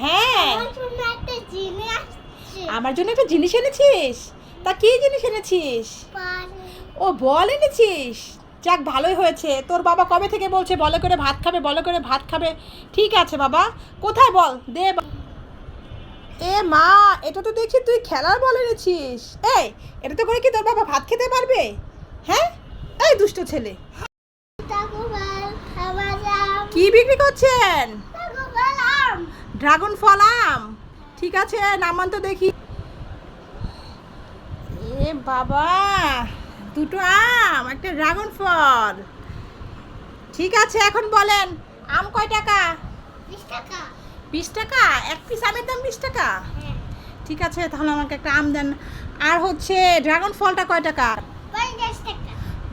হ্যাঁ, আমার জন্য একটা জিনিস এনেছিস? তা কি জিনিস এনেছিস? ও বল এনেছিস? যাক, ভালোই হয়েছে। তোর বাবা কবে থেকে বলছে বলে করে ভাত খাবে, বলে করে ভাত খাবে। ঠিক আছে বাবা, কোথায় বল দে। এ মা, এটা তো দেখছি তুই খেলার বল এনেছিস। এই, এটা তো করে কি তোর বাবা ভাত খেতে পারবে? হ্যাঁ, এই দুষ্ট ছেলে, কি বিক্রি করছেন? ড্রাগন ফল, আম। ঠিক আছে, নামান তো দেখি। এ বাবা, দুটো আম, একটা ড্রাগন ফল। ঠিক আছে, এখন বলেন আম কয় টাকা? 20 টাকা? এক পিস আমের দাম 20 টাকা? ঠিক আছে, তাহলে আমাকে একটা আম দেন। আর হচ্ছে ড্রাগন ফলটা কয় টাকা?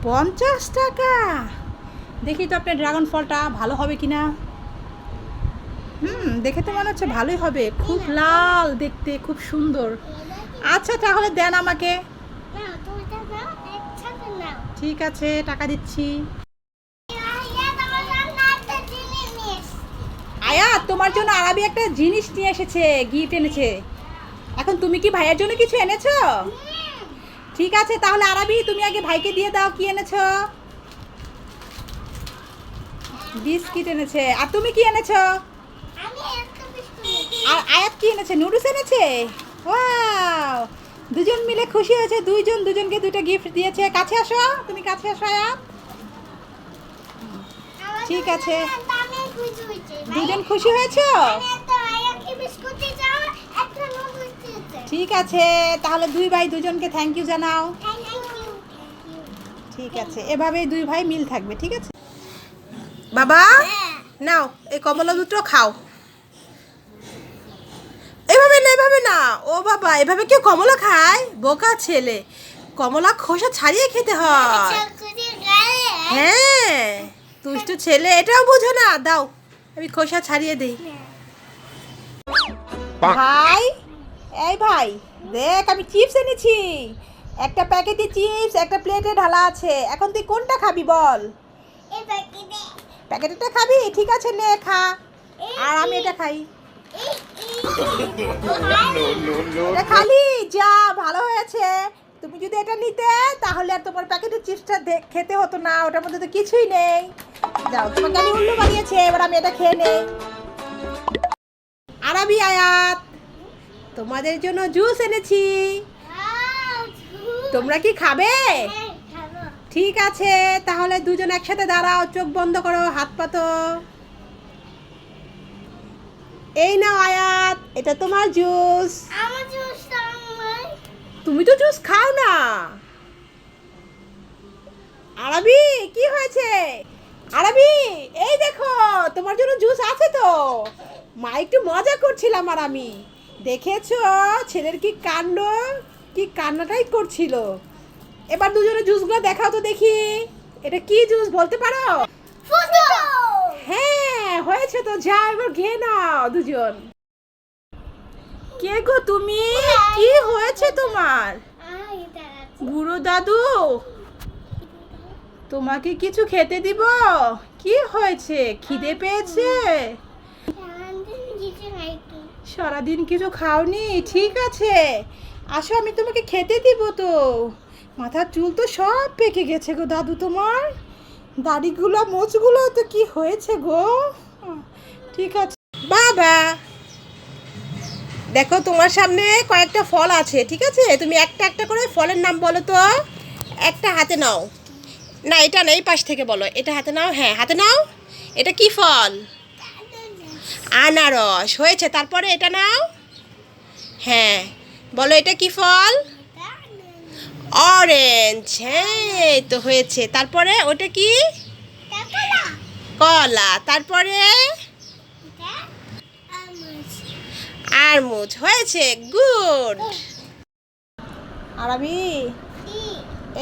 50 টাকা? দেখি তো আপনার ড্রাগন ফলটা ভালো হবে কিনা। দেখে তো মনে হচ্ছে ভালোই হবে, খুব লাল দেখতে, খুব সুন্দর। আচ্ছা, তাহলে দেন আমাকে। ঠিক আছে, টাকা দিচ্ছি। আয়াত, তোমার জন্য আরাবি একটা জিনিস নিয়ে এসেছে, গিফট এনেছে। এখন তুমি কি ভাইয়ের জন্য কিছু এনেছো? ঠিক আছে, তাহলে আরাবি তুমি আগে ভাইকে দিয়ে দাও, কি এনেছো? বিস্কিট এনেছে। আর তুমি কি এনেছো? আর আয়াত কি এনেছে? নুডলস এনেছে। ওয়াও, দুজন মিলে খুশি হয়েছে, দুজনকে দুটো গিফট দিয়েছে। কাছে আসো, তুমি কাছে আসো আয়াত। ঠিক আছে, দুজন খুশি হয়েছো? ঠিক আছে, তাহলে দুই ভাই দুজনকে থ্যাংক ইউ জানাও। ঠিক আছে, এভাবেই দুই ভাই মিল থাকবে। ঠিক আছে বাবা, নাও এই কমলা দুটো খাও। এভাবে না, এভাবে না। ও বাবা, এভাবে কেউ কমলা খায়? বোকা ছেলে, কমলা খোসা ছাড়িয়ে খেতে হয়। হ্যাঁ, দুষ্টু ছেলে, এটাও বুঝো না। দাও, আমি খোসা ছাড়িয়ে দিই। ভাই, এই ভাই, দেখ আমি চিপস এনেছি। একটা প্যাকেটে চিপস একটা প্লেটে ঢালা আছে। এখন তুই কোনটা খাবি বল? প্যাকেটটা খাবি? ঠিক আছে, নে খা। আর আমি এটা খাই। এটা খালি যা, ভালো হয়েছে। তুমি যদি এটা নিতে, তাহলে আর তোমার প্যাকেটের চিপসটা খেতে হতো না। ওটার মধ্যে তো কিছুই নেই। যাও, তোমাকে আমি উল্লু বানিয়েছি, এবার আমি এটা খেয়ে নেই। আরাবি, আয়াত, তোমাদের জন্য জুস এনেছি। তোমরা কি খাবে? ঠিক আছে, তাহলে দুজন একসাথে দাঁড়াও, চোখ বন্ধ করো, হাত পাতো। এই নাও আয়াত, এটা তোমার জুস। তুমি তো জুস খাও না। আরাবি, কি হয়েছে? আরাবি, এই দেখো, তোমার জন্য জুস আছে তো। মা একটু মজা করছিলাম। আর আমি দেখেছো ছেলের কি কাণ্ড, কি কান্নাটাই করছিল। এবার দুজনের জুসগুলো দেখাও তো দেখি। এটা কি জুস বলতে পারো? হ্যাঁ, হয়েছে তো। যা, এবার খেয়ে নাও দুজন। কে গো তুমি? কি হয়েছে তোমার? বুড়ো দাদু, তোমাকে কিছু খেতে দিব? কি হয়েছে, খিদে পেয়েছে? সারাদিন কিছু খাওনি? ঠিক আছে, আসো, আমি তোমাকে খেতে দিব তো। মাথার চুল তো সব পেকে গেছে গো দাদু তোমার। দাড়িগুলো মোচগুলো তো কি হয়েছে গো? ঠিক আছে বাবা, দেখো তোমার সামনে কয়েকটা ফল আছে। ঠিক আছে, তুমি একটা একটা করে ফলের নাম বলো তো। একটা হাতে নাও। না, এটা না, এই পাশ থেকে বলো। এটা হাতে নাও। হ্যাঁ, হাতে নাও। এটা কি ফল? আনারস। হয়েছে, তারপরে এটা নাও। হ্যাঁ, বলো এটা কি ফল? অরেঞ্জ। হ্যাঁ, তো হয়েছে। তারপরে ওটা কি? কলা। তারপরে আরমুজ। হয়েছে, গুড। আর আমি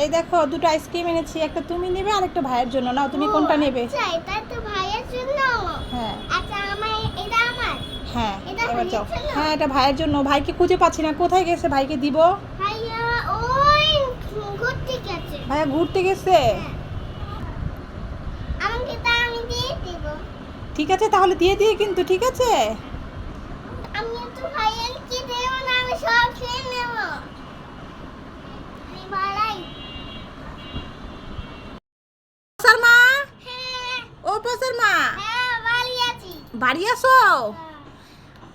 এই দেখো দুটো আইসক্রিম এনেছি। একটা তুমি নেবে আর একটা ভাইয়ের জন্য। নাও, তুমি কোনটা নেবে? এটা তো ভাইয়ের জন্য। হ্যাঁ, আচ্ছা, এটা আমার। হ্যাঁ, এটা এবার যাও। ভাইয়ের জন্য? হ্যাঁ, এটা ভাইয়ের জন্য। ভাইকে খুঁজে পাচ্ছি না, কোথায় গেছে? ভাইকে দিব। ভাইয়া ওই ঘুরতে গেছে। ভাইয়া ঘুরতে গেছে? আমাকে তা আমি দিয়ে দেব। ঠিক আছে, তাহলে দিয়ে দিয়ে কিন্তু। ঠিক আছে, আমি তো ভাইয়ের কি দেব না, আমি সব খেয়ে নেব। আমি বাড়াই। পসার মা, হ্যাঁ ও পসার মা, হ্যাঁ বাড়ি আছি। বাড়ি আসো?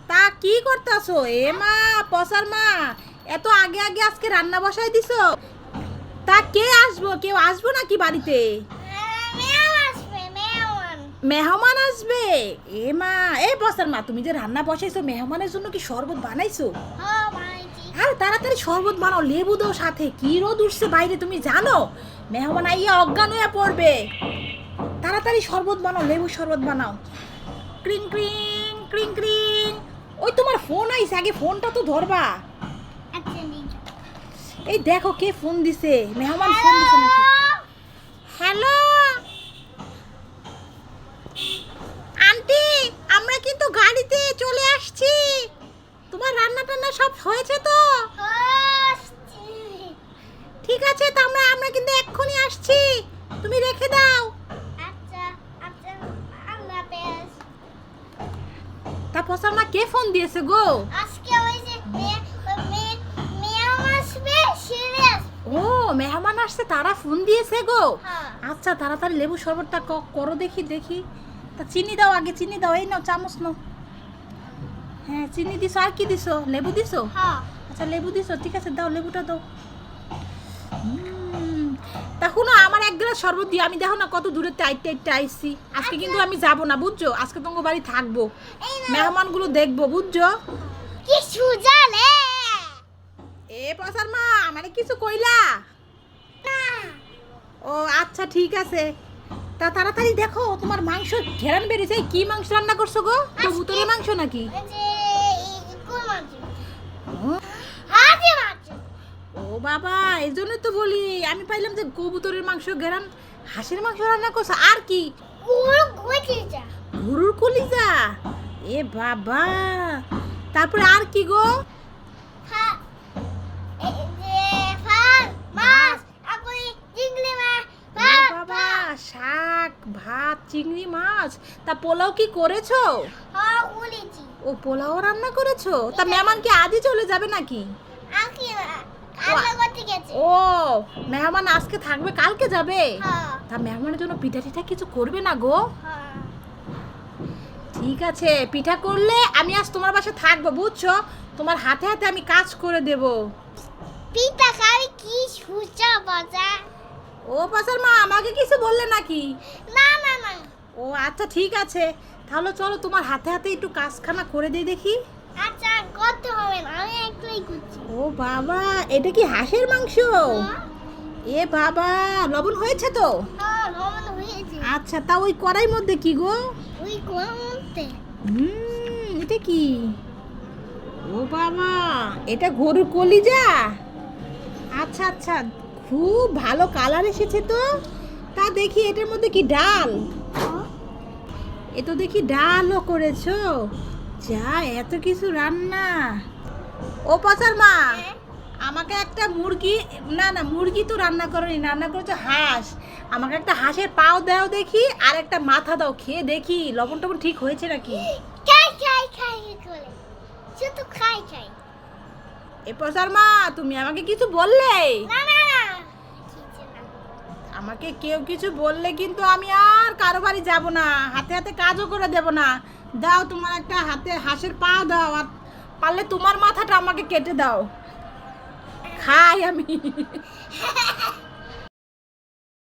তা কি করতেছো? এ মা, পসার মা, এত আগে আগে আজকে রান্না বসাই দিছো? তা কে আসবো? কেউ আসবো নাকি বাড়িতে? মেহমান আসবে, মেহমান। মেহমান আসবে? এ মা, এ পসার মা, তুমি যে রান্না বসাইছো মেহমানের জন্য কি শরবত বানাইছো? হ্যাঁ বানাইছি। আরে তাড়াতাড়ি শরবত বানাও, লেবু দাও সাথে। কি রোদ উঠছে বাইরে তুমি জানো? মেহমান আইয়া অজ্ঞান হয়ে পড়বে। তাড়াতাড়ি শরবত বানাও, লেবু শরবত বানাও। ক্রিং ক্রিং ক্রিং ক্রিং। ওই তোমার ফোন আইছে, আগে ফোনটা তো ধরবা। আচ্ছা নিন। এই দেখো কে ফোন দিছে, মেহমান ফোন দিছে নাকি? হ্যালো আন্টি, আমরা কিন্তু গাড়িতে চলে আসছি। তোমার রান্না টান্না সব হয়েছে তো? আসছি। ঠিক আছে, তা আমরা কিন্তু এক্ষুনি আসছি, তুমি রেখে দাও। আচ্ছা আচ্ছা, আল্লাহ হাফেজ। তা পসার মা কে ফোন দিয়েছে গো? আজকে ওই যে মেহমান আসবে, সিরিয়াস। ও মেহমান আসছে, তারা ফোন দিয়েছে গো। হ্যাঁ। আচ্ছা তাড়াতাড়ি লেবু শরবতটা করো দেখি দেখি। তা চিনি দাও, আগে চিনি দাও। এই নাও চামচ নাও। হ্যাঁ চিনি দিছো, আর কি দিছো? লেবু দিছো? হ্যাঁ। আচ্ছা লেবু দিছো, ঠিক আছে দাও, লেবুটা দাও। তা শুনো, আমার এক গ্লাস শরবত দিয়ে, আমি দেখো না কত দূরে টাইট আইছি। আজকে কিন্তু আমি যাব না বুঝছো, আজকে তোমার বাড়ি থাকবো, এই না। মেহমানগুলো দেখবো বুঝছো। কি সুজালে। এ পসার মা, মানে কিছু কইলা? না। ও আচ্ছা ঠিক আছে। তা তাড়াতাড়ি দেখো, তোমার মাংস ঘেরান বেরিয়েছে। কি মাংস রান্না করছো গো? কবুতরের মাংস নাকি? এই যে কোন মাছ? ও, হাজি মাছ। ও বাবা, এই জন্যই তো বলি, আমি পাইলাম যে কবুতরের মাংস ঘেরান, হাঁসের মাংস রান্না করছো। আর কি? গুড় গুড়িটা। গরুর কলিজা? এ বাবা, তারপরে আর কি গো? হ্যাঁ। এই যে ফাল মাছ, আকুই চিংড়ি মাছ। ও বাবা, শাক ভাত চিংড়ি মাছ। তা পোলাও কি করেছো? হ্যাঁ গুলিছি। ও পোলাও রান্না করেছো? তা মেহমান কি আজই চলে যাবে নাকি? আকি না। কাল করতে গেছে। ও মেহমান আজকে থাকবে, কালকে যাবে? হ্যাঁ। তা মেহমানের জন্য পিঠা টিঠা কিছু করবে না গো? হ্যাঁ। ঠিক আছে, পিঠা করলে আমি আজ তোমার বাসায় থাকবো বুঝছো, তোমার হাতে হাতে আমি কাজ করে দেব। পিতা খাবি কি সুজা বাজা। ও পাসার মা, আমাকে কিছু বললে নাকি? না না না। ও আচ্ছা ঠিক আছে, তাহলে চলো তোমার হাতে হাতে একটু কাজখানা করে দিই দেখি। আচ্ছা করতে হবে না, আমি একলাই করছি। ও বাবা, এটা কি হাঁসের মাংস? এ বাবা, লবণ হয়েছে তো? হ্যাঁ লবণ হয়েছে। আচ্ছা, তা ওই কড়াইর মধ্যে কি গো? ওই কোন মধ্যে? এটা কি? ও বাবা, এটা গরুর কলিজা? আচ্ছা আচ্ছা, খুব ভালো কালার এসেছে তো। তা দেখি এটার মধ্যে কি ডাল? এ তো দেখি ডালও করেছো। যা এত কিছু রান্না। ও পাচার মা, আমাকে একটা মুরগি, না না মুরগি তো রান্না করোনি, রান্না করেছো হাঁস। আমাকে একটা হাঁসের পাও দাও দেখি, আর একটা মাথা দাও, খেয়ে দেখি লবণ টবণ ঠিক হয়েছে নাকি। খাই খাই খাই করে শুধু খাই খাই। এ পাচার মা, তুমি আমাকে কিছু বললে? না না না কিছু না। আমাকে কেউ কিছু বললে কিন্তু আমি আর কারো বাড়ি যাবো না, হাতে হাতে কাজও করে দেব না। দাও তোমার একটা হাতে হাঁসের পা দাও, আর পারলে তোমার মাথাটা আমাকে কেটে দাও, খাই আমি।